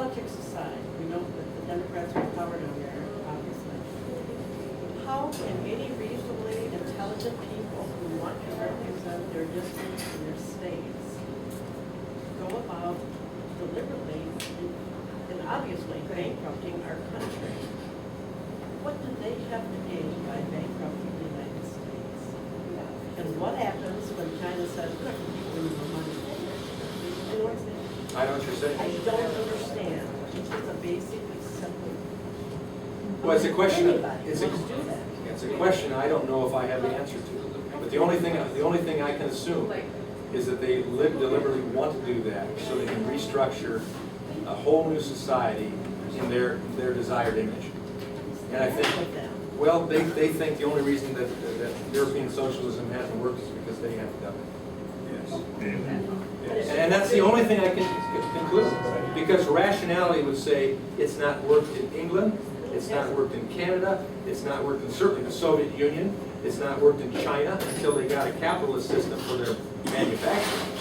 politics aside, we know that the Democrats are power down there, obviously. How can any reasonably intelligent people who want to represent their districts and their states go about deliberately and obviously bankrupting our country? What do they have to gain by bankrupting the United States? And what happens when China says, we're not going to give you more money? You know what I'm saying? I know what you're saying. I don't understand. It's just a basically simple. Well, it's a question. Anybody It's wants to do that. it's a question I don't know if I have the answer to. But the only thing I can assume is that they deliberately want to do that so they can restructure a whole new society in their desired image. And I think, well, they think the only reason that European socialism hasn't worked is because they haven't done it. Yes. And that's the only thing I can conclude. Because rationality would say it's not worked in England, it's not worked in Canada, it's not worked in certainly the Soviet Union, it's not worked in China until they got a capitalist system for their manufacturing.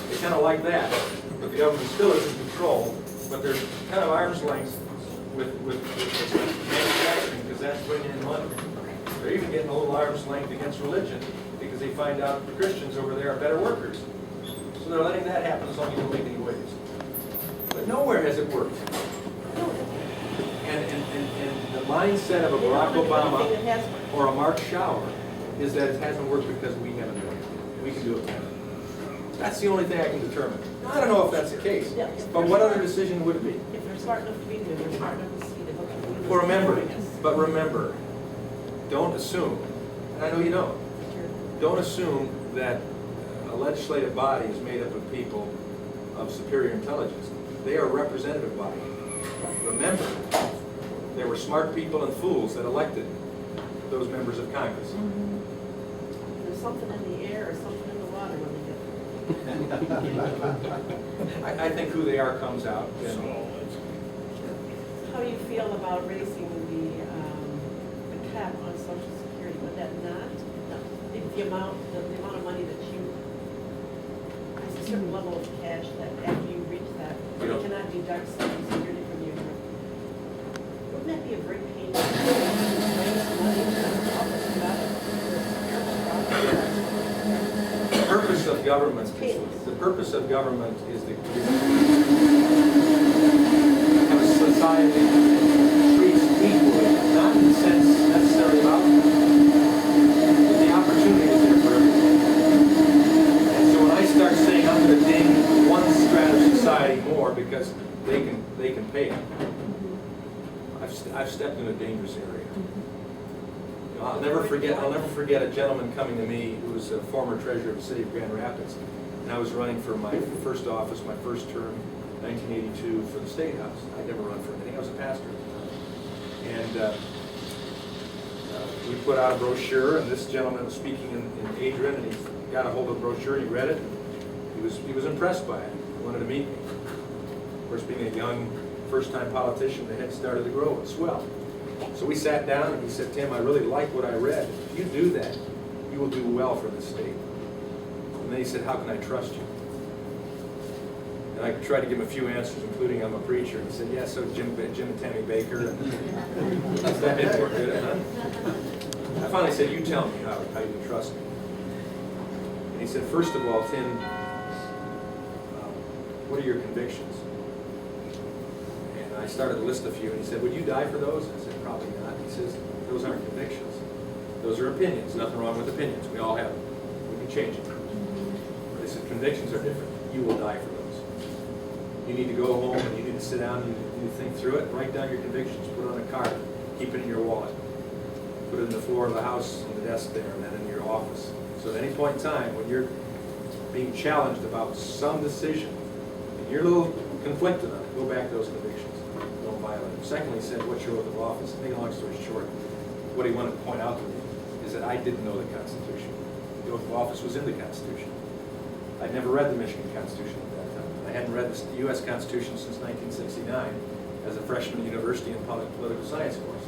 They kind of like that, but the government still is in control, but they're kind of arm's length with manufacturing because that's bringing in money. They're even getting a little arm's length against religion because they find out the Christians over there are better workers. So they're letting that happen as long as you don't make any waves. But nowhere has it worked. And the mindset of a Barack Obama or a Mark Schauer is that it hasn't worked because we haven't done it. We can do it better. That's the only thing I can determine. I don't know if that's the case, but what other decision would it be? If they're smart enough to be there, they're smart enough to see that. Well, remember, don't assume, and I know you don't assume that a legislative body is made up of people of superior intelligence. They are a representative body. Remember, there were smart people and fools that elected those members of Congress. There's something in the air or something in the water when they get there. I think who they are comes out. How do you feel about raising the cap on Social Security? Would that not, the amount of money that you, there's a certain level of cash that after you reach that, you cannot deduct Social Security from your income. Wouldn't that be a great pain? Raise money and help us about it? The purpose of government is to have a society that treats equally, not in the sense necessarily of outcome, but the opportunity is there for everyone. And so when I start saying I'm going to ding one strata of society more because they can pay it, I've stepped in a dangerous area. You know, I'll never forget a gentleman coming to me who was a former treasurer of the city of Grand Rapids, and I was running for my first office, my first term, 1982, for the State House. I'd never run for anything. I was a pastor. And we put out a brochure, and this gentleman was speaking in Adrian, and he got a hold of the brochure, he read it, he was impressed by it. He wanted to meet me. Of course, being a young, first-time politician, the head started to grow and swell. So we sat down, and he said, Tim, I really like what I read. If you do that, you will do well for this state. And then he said, how can I trust you? And I tried to give him a few answers, including I'm a preacher. And he said, yeah, so Jim and Tammy Baker. And that didn't work good, huh? I finally said, you tell me how you can trust me. And he said, first of all, Tim, what are your convictions? And I started to list a few, and he said, would you die for those? I said, probably not. He says, those aren't convictions. Those are opinions. Nothing wrong with opinions. We all have them. We can change them. But he said, convictions are different. You will die for those. You need to go home, and you need to sit down, and you need to think through it. Write down your convictions. Put it on a card. Keep it in your wallet. Put it in the floor of the house, on the desk there, and then in your office. So at any point in time, when you're being challenged about some decision, and you're a little conflicted on it, go back to those convictions. Don't violate them. Secondly, he said, what's your oath of office? To make a long story short, what he wanted to point out to me is that I didn't know the Constitution. The oath of office was in the Constitution. I'd never read the Michigan Constitution at that time. I hadn't read the U.S. Constitution since 1969 as a freshman at university in political science course.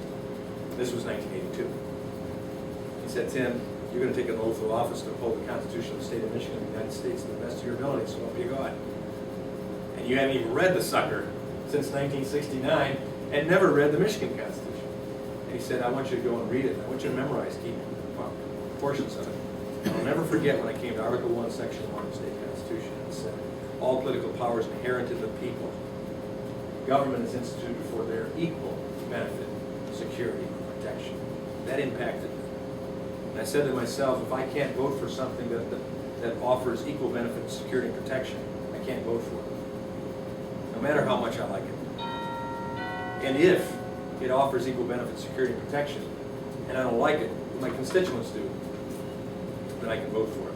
This was 1982. He said, Tim, you're going to take an oath of office to uphold the Constitution of the state of Michigan and the United States to the best of your ability, so help you God. And you haven't even read the sucker, since 1969 and never read the Michigan Constitution. And he said, I want you to go and read it. I want you to memorize key portions of it. And I'll never forget when I came to Article 1, Section 1 of the state constitution. It said, all political powers inherent in the people. Government is instituted for their equal benefit, security, and protection. That impacted me. And I said to myself, if I can't vote for something that offers equal benefit, security, and protection, I can't vote for it, no matter how much I like it. And if it offers equal benefit, security, and protection, and I don't like it, but my constituents do, then I can vote for it,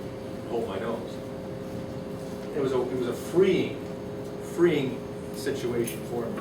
hold my nose. It was a freeing situation for me.